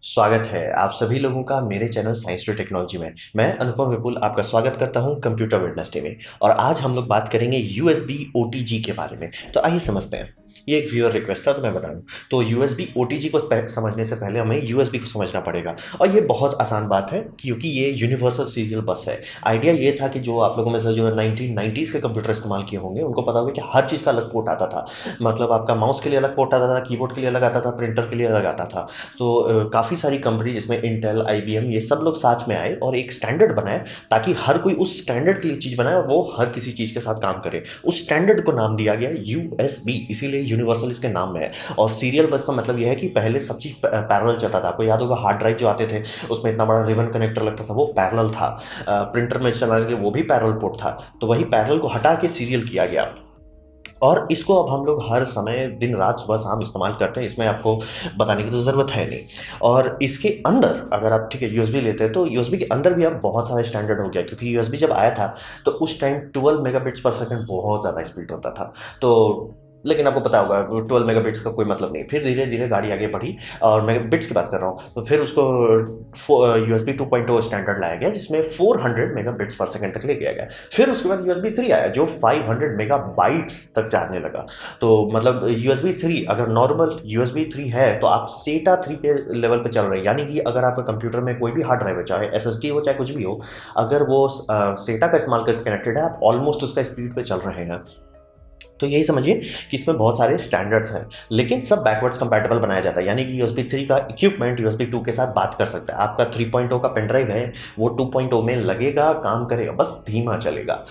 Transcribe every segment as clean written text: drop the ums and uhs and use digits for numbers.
स्वागत है आप सभी लोगों का मेरे चैनल साइंस टू टेक्नोलॉजी में। मैं अनुपम विपुल आपका स्वागत करता हूं कंप्यूटर वेडनेसडे में। और आज हम लोग बात करेंगे यूएसबी ओटीजी के बारे में। तो आइए समझते हैं। ये एक व्यूअर रिक्वेस्ट था तो मैं बता दूं। तो यूएसबी ओटीजी को समझने से पहले हमें यूएसबी को समझना पड़ेगा। और ये बहुत आसान बात है क्योंकि ये यूनिवर्सल सीरियल बस है। आइडिया ये था कि जो आप लोगों में से जो 1990s के कंप्यूटर इस्तेमाल किए होंगे उनको पता होगा कि हर चीज़ का अलग पोर्ट आता था। मतलब आपका माउस के लिए अलग पोर्ट आता था, कीबोर्ड के लिए अलग आता था, प्रिंटर के लिए अलग आता था। तो काफ़ी सारी कंपनी जिसमें इंटेल, आईबीएम, ये सब लोग साथ में आए और एक स्टैंडर्ड बनाए ताकि हर कोई उस स्टैंडर्ड के लिए चीज़ बनाए और वो हर किसी चीज़ के साथ काम करे। उस स्टैंडर्ड को नाम दिया गया यूएसबी, इसीलिए यूनिवर्सल इसके नाम में है। और सीरियल बस का मतलब यह है कि पहले सब चीज़ पैरेलल चलता था। आपको याद होगा हार्ड ड्राइव जो आते थे उसमें इतना बड़ा रिबन कनेक्टर लगता था, वो पैरेलल था। प्रिंटर में चलाने के लिए वो भी पैरेलल पोर्ट था। तो वही पैरेलल को हटा के सीरियल किया गया। और इसको अब हम लोग हर समय दिन रात सुबह शाम इस्तेमाल करते हैं, इसमें आपको बताने की तो ज़रूरत है नहीं। और इसके अंदर अगर आप ठीक है यूएसबी लेते हैं तो यूएसबी के अंदर भी अब बहुत सारे स्टैंडर्ड हो गया, क्योंकि यूएसबी जब आया था तो उस टाइम 12 मेगाबिट्स पर सेकंड बहुत ज़्यादा स्पीड होता था। तो लेकिन आपको पता होगा 12 मेगाबिट्स का कोई मतलब नहीं। फिर धीरे धीरे गाड़ी आगे बढ़ी और मैं बिट्स की बात कर रहा हूँ। तो फिर उसको यूएसबी 2.0 स्टैंडर्ड लाया गया जिसमें 400 मेगाबिट्स पर सेकंड तक ले गया गया। फिर उसके बाद यूएसबी 3 आया जो 500 मेगाबाइट्स तक जाने लगा। तो मतलब यूएसबी 3 अगर नॉर्मल यूएसबी 3 है तो आप सेटा 3 के लेवल पे चल रहे हैं। यानी कि अगर आपके कंप्यूटर में कोई भी हार्ड ड्राइव है, चाहे एसएसडी हो चाहे कुछ भी हो, अगर वो सेटा का इस्तेमाल करके कनेक्टेड है, आप ऑलमोस्ट उसका स्पीड पे चल रहे हैं। तो यही समझिए कि इसमें बहुत सारे स्टैंडर्ड्स हैं, लेकिन सब बैकवर्ड्स कंपैटिबल बनाया जाता है। यानी कि यूएसबी 3 का इक्विपमेंट यूएसबी 2 के साथ बात कर सकता है। आपका 3.0 का पेन ड्राइव है, वो 2.0 में लगेगा, काम करेगा, बस धीमा चलेगा।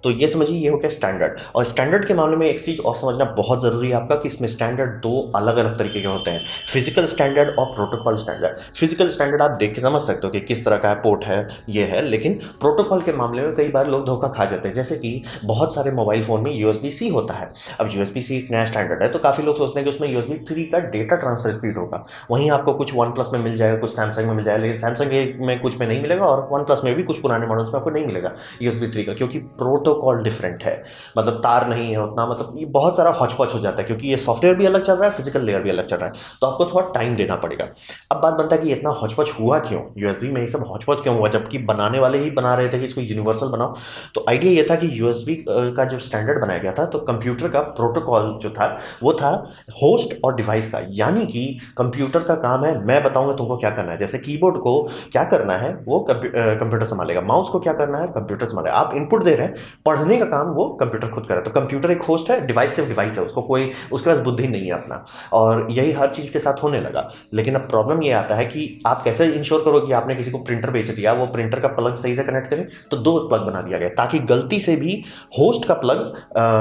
तो ये समझिए ये हो गया स्टैंडर्ड। और स्टैंडर्ड के मामले में एक चीज़ और समझना बहुत ज़रूरी है आपका कि इसमें स्टैंडर्ड दो अलग अलग तरीके के होते हैं, फिजिकल स्टैंडर्ड और प्रोटोकॉल स्टैंडर्ड। फिजिकल स्टैंडर्ड आप देख के समझ सकते हो कि किस तरह का है, पोर्ट है, ये है। लेकिन प्रोटोकॉल के मामले में कई बार लोग धोखा खा जाते हैं। जैसे कि बहुत सारे मोबाइल फ़ोन में यूएसबी सी होता है। अब यूएसबी सी एक नया स्टैंडर्ड है तो काफ़ी लोग सोचते हैं कि उसमें यूएसबी 3 का डेटा ट्रांसफर स्पीड होगा। वहीं आपको कुछ वन प्लस में मिल जाएगा, कुछ सैमसंग में मिल जाएगा, लेकिन सैमसंग में कुछ में नहीं मिलेगा और वन प्लस में भी कुछ पुराने मॉडल्स में आपको नहीं मिलेगा यूएसबी 3 का, क्योंकि प्रोटोकॉल डिफरेंट है। मतलब तार नहीं है उतना, मतलब ये बहुत सारा हौच-पौच हो जाता है क्योंकि ये सॉफ्टवेयर भी अलग चल रहा है, फिजिकल लेयर भी अलग चल रहा है। तो आपको थोड़ा टाइम देना पड़ेगा। अब बात बनता है कि इतना हौच-पौच हुआ क्यों? यूएसबी में ये सब हौच-पौच क्यों हुआ जबकि बनाने वाले ही बना रहे थे कि इसको यूनिवर्सल बनाओ। तो आइडिया ये था कि यूएसबी का जो स्टैंडर्ड बनाया गया था तो कंप्यूटर का प्रोटोकॉल जो था वो था होस्ट और डिवाइस का। यानी कि कंप्यूटर का काम है मैं बताऊंगा तुमको क्या करना है। जैसे कीबोर्ड को क्या करना है वो कंप्यूटर संभालेगा, माउस को क्या करना है कंप्यूटर संभालेगा। आप इनपुट दे रहे हैं, पढ़ने का काम वो कंप्यूटर खुद करे। तो कंप्यूटर एक होस्ट है, डिवाइस सिर्फ डिवाइस है, उसको कोई उसके पास बुद्धि नहीं है अपना। और यही हर चीज़ के साथ होने लगा। लेकिन अब प्रॉब्लम ये आता है कि आप कैसे इंश्योर करो कि आपने किसी को प्रिंटर बेच दिया, वो प्रिंटर का प्लग सही से कनेक्ट करे। तो दो प्लग बना दिया गया ताकि गलती से भी होस्ट का प्लग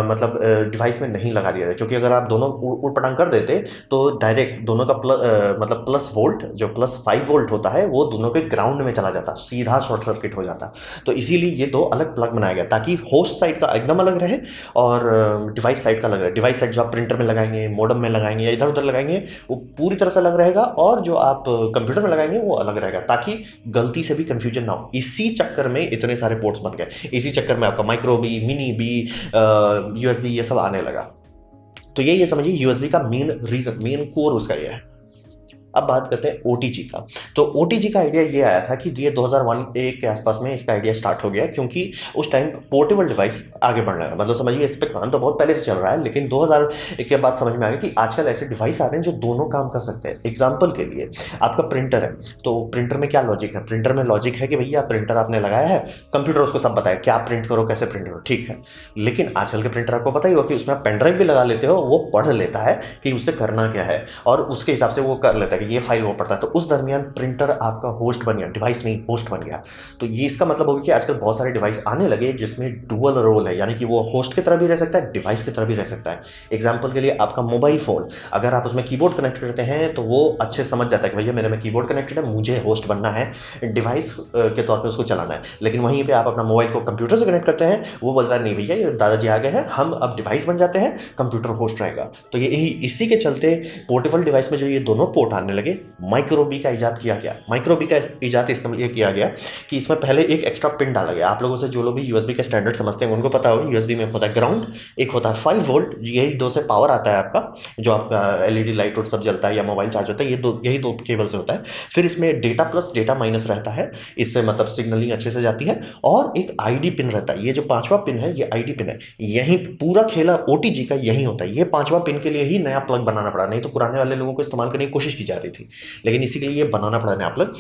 मतलब डिवाइस में नहीं लगा दिया जाए। क्योंकि अगर आप दोनों उट पटांग कर देते तो डायरेक्ट दोनों का मतलब प्लस वोल्ट जो +5 वोल्ट होता है वो दोनों के ग्राउंड में चला जाता, सीधा शॉर्ट सर्किट हो जाता। तो इसीलिए ये दो अलग प्लग बनाया गया ताकि होस्ट साइड का एकदम अलग रहे और डिवाइस साइड का अलग रहे। डिवाइस साइड जो आप प्रिंटर में लगाएंगे, मॉडेम में लगाएंगे या इधर उधर लगाएंगे वो पूरी तरह से अलग रहेगा, और जो आप कंप्यूटर में लगाएंगे वो अलग रहेगा ताकि गलती से भी कंफ्यूजन ना हो। इसी चक्कर में इतने सारे पोर्ट्स बन गए, इसी चक्कर में आपका micro B, mini B, USB ये सब आने लगा। तो ये समझिए यूएसबी का मेन रीजन, मेन कोर उसका ये है। अब बात करते हैं ओटीजी का। तो ओटीजी का आइडिया ये आया था कि ये 2001 के आसपास में इसका आइडिया स्टार्ट हो गया, क्योंकि उस टाइम पोर्टेबल डिवाइस आगे बढ़ने लगा। मतलब समझिए इस पर काम तो बहुत पहले से चल रहा है, लेकिन 2001 के बाद समझ में आ गया कि आजकल ऐसे डिवाइस आ रहे हैं जो दोनों काम कर सकते हैं। एग्जाम्पल के लिए आपका प्रिंटर है, तो प्रिंटर में क्या लॉजिक है? प्रिंटर में लॉजिक है कि भैया प्रिंटर आपने लगाया है, कंप्यूटर उसको सब बताया क्या प्रिंट करो, कैसे प्रिंट करो, ठीक है। लेकिन आजकल के प्रिंटर आपको पता ही होगा कि उसमें आप पेन ड्राइव भी लगा लेते हो, वो पढ़ लेता है कि उससे करना क्या है और उसके हिसाब से वो कर लेता है कि ये फाइल वो पड़ता है। तो उस दरमियान प्रिंटर आपका होस्ट बन गया, डिवाइस नहीं होस्ट बन गया। तो ये इसका मतलब होगा कि आजकल बहुत सारे डिवाइस आने लगे जिसमें डुअल रोल है, यानी कि वो होस्ट की तरह भी रह सकता है, डिवाइस की तरह भी रह सकता है। एग्जांपल के लिए आपका मोबाइल फोन, अगर आप उसमें कीबोर्ड कनेक्ट करते हैं तो वो अच्छे समझ जाता है कि भैया मेरे में कीबोर्ड कनेक्टेड है, मुझे होस्ट बनना है, डिवाइस के तौर पर उसको चलाना है। लेकिन वहीं पर आप अपना मोबाइल को कंप्यूटर से कनेक्ट करते हैं, वो बोलता है नहीं भैया ये दादाजी आ गए हैं, हम अब डिवाइस बन जाते हैं, कंप्यूटर होस्ट रहेगा। तो ये इसी के चलते पोर्टेबल डिवाइस में जो ये दोनों पोर्ट आने होने लगे, माइक्रो बी का ईजाद किया गया। माइक्रो बी का ईजाद इसमें ये किया गया कि इसमें पहले एक एक्स्ट्रा पिन डाला गया। आप लोगों से जो लोग भी यूएसबी का स्टैंडर्ड समझते हैं उनको पता होगा, यूएसबी में एक होता है ग्राउंड, एक होता है 5 वोल्ट, यही दो से पावर आता है आपका, जो आपका एलईडी लाइट और सब जलता है या मोबाइल चार्ज होता है, यही दो केबल से होता है। फिर इसमें डेटा प्लस डेटा माइनस रहता है, इससे मतलब सिग्नलिंग अच्छे से जाती है। और एक आईडी पिन रहता है, ये जो पांचवा पिन है ये आईडी पिन है। यही पूरा खेला ओटीजी का यही होता है। ये पांचवा पिन के लिए ही नया प्लग बनाना पड़ा, नहीं तो पुराने वाले लोगों को इस्तेमाल करने की कोशिश की जा रही थी, लेकिन इसी के लिए ये बनाना पड़ा नया प्लग।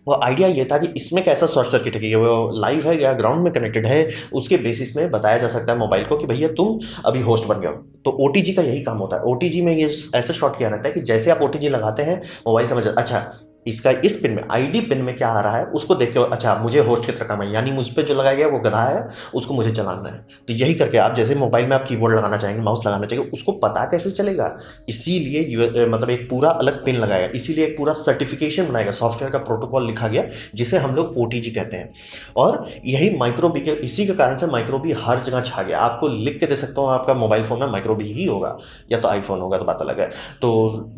वो आइडिया ये था कि इसमें कैसा शॉर्ट सर्किट है कि वो लाइव है या ग्राउंड में कनेक्टेड है, उसके बेसिस में बताया जा सकता है मोबाइल को कि भैया तुम अभी होस्ट बन गए हो। तो ओटीजी का यही काम होता है। ओटीजी में ये ऐसे शॉर्ट किया रहता है कि जैसे आप ओटीजी लगाते हैं मोबाइल समझ, अच्छा इसका इस पिन में आईडी पिन में क्या आ रहा है उसको देख के, अच्छा मुझे होस्ट की तरह काम है, यानी मुझ पर जो लगाया गया वो गधा है, उसको मुझे चलाना है। तो यही करके आप जैसे मोबाइल में आप कीबोर्ड लगाना चाहेंगे, माउस लगाना चाहेंगे, उसको पता कैसे चलेगा, इसीलिए मतलब एक पूरा अलग पिन लगाया, इसीलिए एक पूरा सर्टिफिकेशन बनाएगा, सॉफ्टवेयर का प्रोटोकॉल लिखा गया जिसे हम लोग ओटीजी कहते हैं। और यही माइक्रोबी के, इसी के कारण से माइक्रोबी हर जगह छा गया। आपको लिख के दे सकता हूँ, आपका मोबाइल फोन में माइक्रोबी ही होगा, या तो आईफोन होगा तो बात अलग है। तो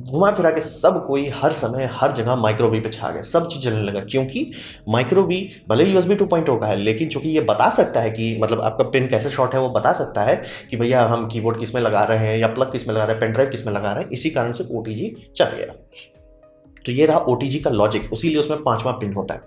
घुमा फिरा के सब कोई हर समय हर जगह माइक्रोबी पे छा गए, सब चीज चलने लगा, क्योंकि माइक्रोबी भले यूएसबी 2.0 का है, लेकिन चूंकि ये बता सकता है कि मतलब आपका पिन कैसे शॉर्ट है, वो बता सकता है कि भैया हम कीबोर्ड किस में लगा रहे हैं या प्लग किस में लगा रहे हैं, पेन ड्राइव किस में लगा रहे हैं, इसी कारण से ओटीजी चल गया। तो ये रहा ओटीजी का लॉजिक, उसीलिए उसमें पांचवा पिन होता है।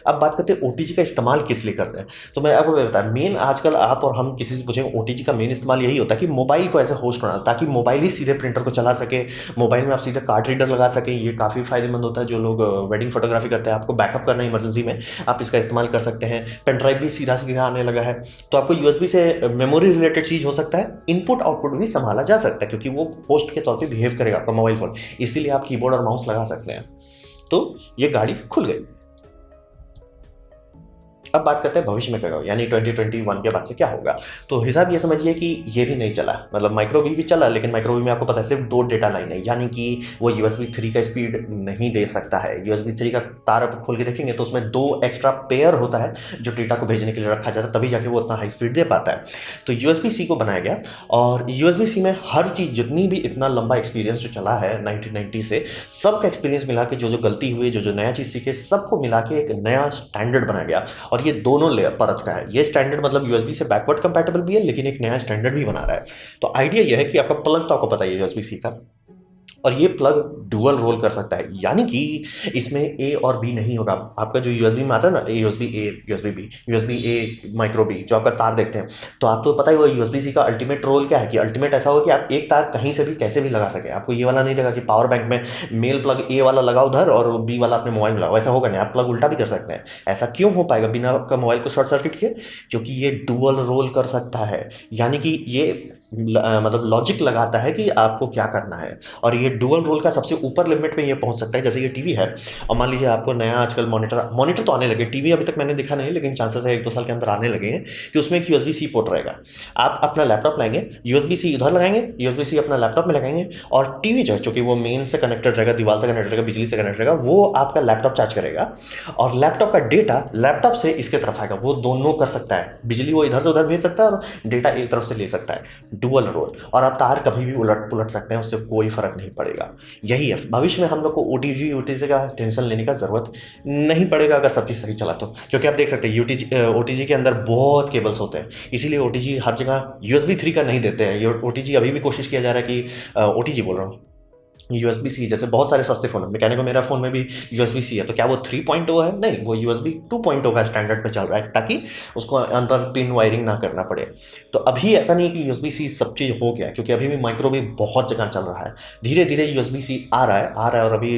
अब बात करते हैं ओटीजी का इस्तेमाल किस लिए करते हैं। तो मैं आपको बताया, मेन आजकल आप और हम किसी से पूछेंगे, ओटीजी का मेन इस्तेमाल यही होता है कि मोबाइल को ऐसे होस्ट बनाना, ताकि मोबाइल ही सीधे प्रिंटर को चला सके, मोबाइल में आप सीधे कार्ड रीडर लगा सकें। ये काफ़ी फायदेमंद होता है। जो लोग वेडिंग फोटोग्राफी करते हैं, आपको बैकअप करना है इमरजेंसी में, आप इसका इस्तेमाल कर सकते हैं। पेन ड्राइव भी सीधा सीधा आने लगा है, तो आपको यूएसबी से मेमोरी रिलेटेड चीज़ हो सकता है, इनपुट आउटपुट भी संभाला जा सकता है, क्योंकि वो होस्ट के तौर पर बिहेव करेगा आपका मोबाइल फोन, इसीलिए आप कीबोर्ड और माउस लगा सकते हैं। तो ये गाड़ी खुल गई। अब बात करते हैं भविष्य में क्या होगा, यानी 2021 के बाद से क्या होगा। तो हिसाब ये समझिए कि ये भी नहीं चला, मतलब माइक्रोबी भी चला, लेकिन माइक्रोबी में आपको पता है सिर्फ 2 डेटा लाइन है, यानी कि वो यूएसबी 3 का स्पीड नहीं दे सकता है। यूएसबी 3 का तार आप खोल के देखेंगे तो उसमें 2 एक्स्ट्रा पेयर होता है जो डेटा को भेजने के लिए रखा जाता है, तभी जाके वो उतना हाई स्पीड दे पाता है। तो यूएसबी सी को बनाया गया, और यूएसबी सी में हर चीज़, जितनी भी इतना लंबा एक्सपीरियंस जो चला है 1990 से, सबका एक्सपीरियंस मिला के जो गलती हुई, जो नया चीज़ सीखे, सबको मिला के एक नया स्टैंडर्ड बनाया गया। और ये दोनों लेयर परत का है। ये स्टैंडर्ड मतलब यूएसबी से बैकवर्ड कंपैटिबल भी है, लेकिन एक नया स्टैंडर्ड भी बना रहा है। तो आइडिया यह है कि आपका प्लग तो आपको पता ही है यूएसबी सी का, और ये प्लग डुअल रोल कर सकता है, यानी कि इसमें ए और बी नहीं होगा। आपका जो यूएसबी में आता है ना, USB A, USB B, USB A, micro B, जो आपका तार देखते हैं, तो आपको पता ही होगा यूएसबी सी का अल्टीमेट रोल क्या है, कि अल्टीमेट ऐसा होगा कि आप एक तार कहीं से भी कैसे भी लगा सके। आपको ये वाला नहीं लगा कि पावर बैंक में मेल प्लग ए वाला लगाओ उधर और बी वाला अपने मोबाइल में लगाओ, ऐसा होगा नहीं। आप प्लग उल्टा भी कर सकते हैं। ऐसा क्यों हो पाएगा बिना आपका मोबाइल को शॉर्ट सर्किट किए? क्योंकि ये डुअल रोल कर सकता है, यानी कि ये मतलब लॉजिक लगाता है कि आपको क्या करना है। और ये डुअल रोल का सबसे ऊपर लिमिट पे ये पहुंच सकता है। जैसे ये टीवी है, और मान लीजिए आपको नया आजकल मॉनिटर तो आने लगे, टीवी अभी तक मैंने देखा नहीं, लेकिन चांसेस है 1-2 साल के अंदर आने लगे हैं कि उसमें एक यूएसबी सी पोर्ट रहेगा। आप अपना लैपटॉप लाएंगे, यूएसबी सी इधर लगाएंगे, यूएसबी सी अपना लैपटॉप में लगाएंगे, और टीवी जो है, चूंकि वो मेन से कनेक्टेड रहेगा, दीवार से कनेक्टेड रहेगा, बिजली से कनेक्ट रहेगा, वो आपका लैपटॉप चार्ज करेगा, और लैपटॉप का डेटा लैपटॉप से इसके तरफ आएगा। वो दोनों कर सकता है, बिजली वो इधर से उधर भेज सकता है और डेटा एक तरफ से ले सकता है, डुअल रोल। और आप तार कभी भी उलट पुलट सकते हैं, उससे कोई फर्क नहीं पड़ेगा। यही है भविष्य में हम लोग को ओटीजी का टेंशन लेने का जरूरत नहीं पड़ेगा, अगर सब चीज़ सही चला तो। क्योंकि आप देख सकते हैं ओटीजी के अंदर बहुत केबल्स होते हैं, इसीलिए ओटीजी हर जगह यूएसबी 3 का नहीं देते हैं। ओटीजी अभी भी कोशिश किया जा रहा है कि ओटीजी बोल रहा हूँ, यूएसबी सी, जैसे बहुत सारे सस्ते फोन है, मैकेनिको मेरा फोन में भी यूएसबी सी है, तो क्या वो 3.0 है? नहीं, वो यूएसबी 2.0 का स्टैंडर्ड पे चल रहा है, ताकि उसको अंदर पिन वायरिंग ना करना पड़े। तो अभी ऐसा नहीं है कि यूएसबी सी सब चीज़ हो गया, क्योंकि अभी भी माइक्रो भी बहुत जगह चल रहा है। धीरे धीरे यूएसबी सी आ रहा है, और अभी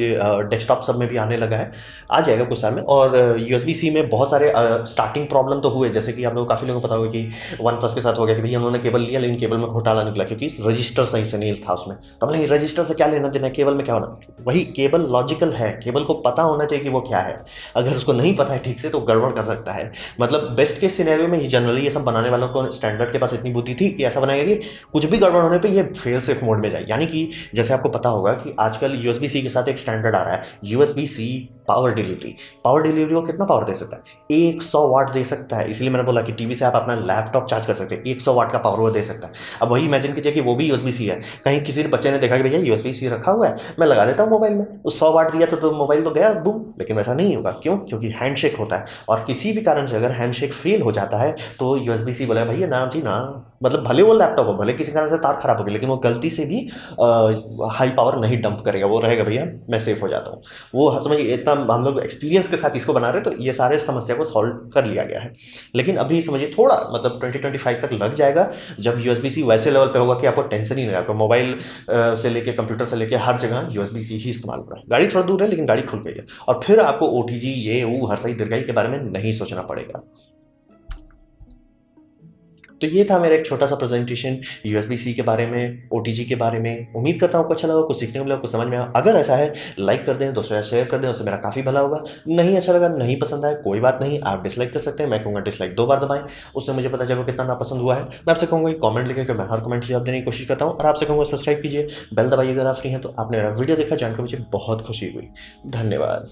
डेस्कटॉप सब में भी आने लगा है, आ जाएगा कुछ साल में। और यूएसबी सी में बहुत सारे स्टार्टिंग प्रॉब्लम तो हुए, जैसे कि आप लोग काफ़ी लोगों को पता होगा कि OnePlus के साथ हो गया कि भैया उन्होंने केबल लिया, लेकिन केबल में घोटाला निकला, क्योंकि रजिस्टर सही से नहीं था उसमें। तो बोले रजिस्टर से क्या लेना देना, केबल में क्या होना। वही केबल लॉजिकल है, केबल को पता होना चाहिए कि वो क्या है। अगर उसको नहीं पता है ठीक से तो गड़बड़ कर सकता है। मतलब बेस्ट केस सिनेरियो में जनरली ये सब बनाने वालों को स्टैंडर्ड के पास इतनी बुद्धि थी कि ऐसा बनाएगा कि कुछ भी गड़बड़ होने पे ये फेल सेफ मोड में जाए। यानी कि जैसे आपको पता होगा कि आजकल यूएसबी सी के साथ एक स्टैंडर्ड आ रहा है, यूएसबी सी पावर डिलीवरी वो कितना पावर दे सकता है? 100 वाट दे सकता है। इसलिए मैंने बोला कि टीवी से आप अपना लैपटॉप चार्ज कर सकते हैं, 100 वाट का पावर वो दे सकता है। अब वही इमेजिन कीजिए कि वो भी यूएसबी सी है। कहीं किसी ने बच्चे ने देखा कि भैया यूएसबी सी रखा हुआ है, मैं लगा देता हूँ मोबाइल में, उस 100 वाट दिया तो मोबाइल तो गया बूम। लेकिन वैसा नहीं होगा, क्यों? क्योंकि हैंडशेक होता है, और किसी भी कारण से अगर हैंडशेक फेल हो जाता है तो यूएसबी सी बोला भैया ना जी ना, मतलब भले वो लैपटॉप हो, भले किसी कारण से तार खराब हो गई, लेकिन वो गलती से भी हाई पावर नहीं डंप करेगा, वो रहेगा भैया मैं सेफ हो जाता हूँ। वो समझिए इतना हम लोग एक्सपीरियंस के साथ इसको बना रहे हैं, तो ये सारे समस्या को सॉल्व कर लिया गया है। लेकिन अभी समझिए थोड़ा मतलब 2025 तक लग जाएगा, जब यूएसबी सी वैसे लेवल पे होगा कि आपको टेंशन ही नहीं रहेगा। मोबाइल से लेके कंप्यूटर से लेके हर जगह यूएसबी सी ही इस्तेमाल हो रहा है। गाड़ी थोड़ा दूर है लेकिन गाड़ी खुल गई है, और फिर आपको ओटीजी ये वो हर सही दीर्घाई के बारे में नहीं सोचना पड़ेगा। तो ये था मेरा एक छोटा सा प्रेजेंटेशन यूएसबी सी के बारे में, ओटीजी के बारे में। उम्मीद करता हूँ आपको अच्छा लगा, कुछ सीखने को मिला, कुछ समझ में आया। अगर ऐसा है लाइक कर दें, दोस्तों शेयर कर दें, उससे मेरा काफ़ी भला होगा। नहीं अच्छा लगा, नहीं पसंद आया, कोई बात नहीं, आप डिसलाइक कर सकते हैं। मैं कहूँगा डिसलाइक 2 बार दबाएं, उससे मुझे पता चलेगा कितना नापसंद हुआ है। मैं आपसे कहूँगा कॉमेंट लिखे, मैं हर कमेंट जवाब देने की कोशिश करता हूँ। और आपसे कहूँगा सब्सक्राइब कीजिए, बेल दबाइए अगर आप फ्री हैं तो। आपने मेरा वीडियो देखा, जानकर मुझे बहुत खुशी हुई। धन्यवाद।